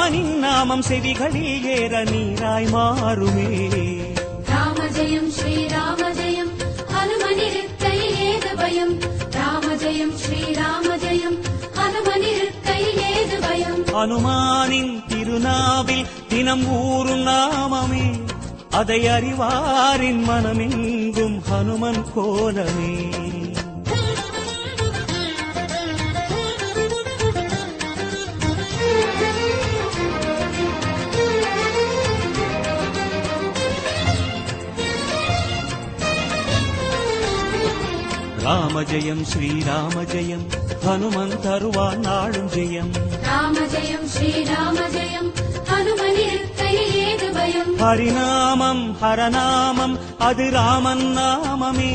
ராமனின் நாமம் செவிகளில் ஏற நீராய் மாறுமே. ராம ஜெயம் ஸ்ரீராம ஜெயம் ஹனுமனிருக்கையில் ஏது பயம். ராம ஜெயம் ஸ்ரீராம ஜெயம் ஹனுமனிருக்கையில் ஏது பயம். ஹனுமானின் திருநாவில் தினம் ஊரும் நாமமே, அதை அறிவாரின் மனமெங்கும் ஹனுமன் கோலமே. ராம ஜெயம் ஸ்ரீராம ஜெயம் ஹனுமன் தருவான் நாடும் ஜெயம். ராம ஜெயம் ஸ்ரீராம ஜெயம் ஹனுமனிருக்கையில் ஏது பயம். ஹரிநாமம் ஹரநாமம் அது ராமன் நாமமே,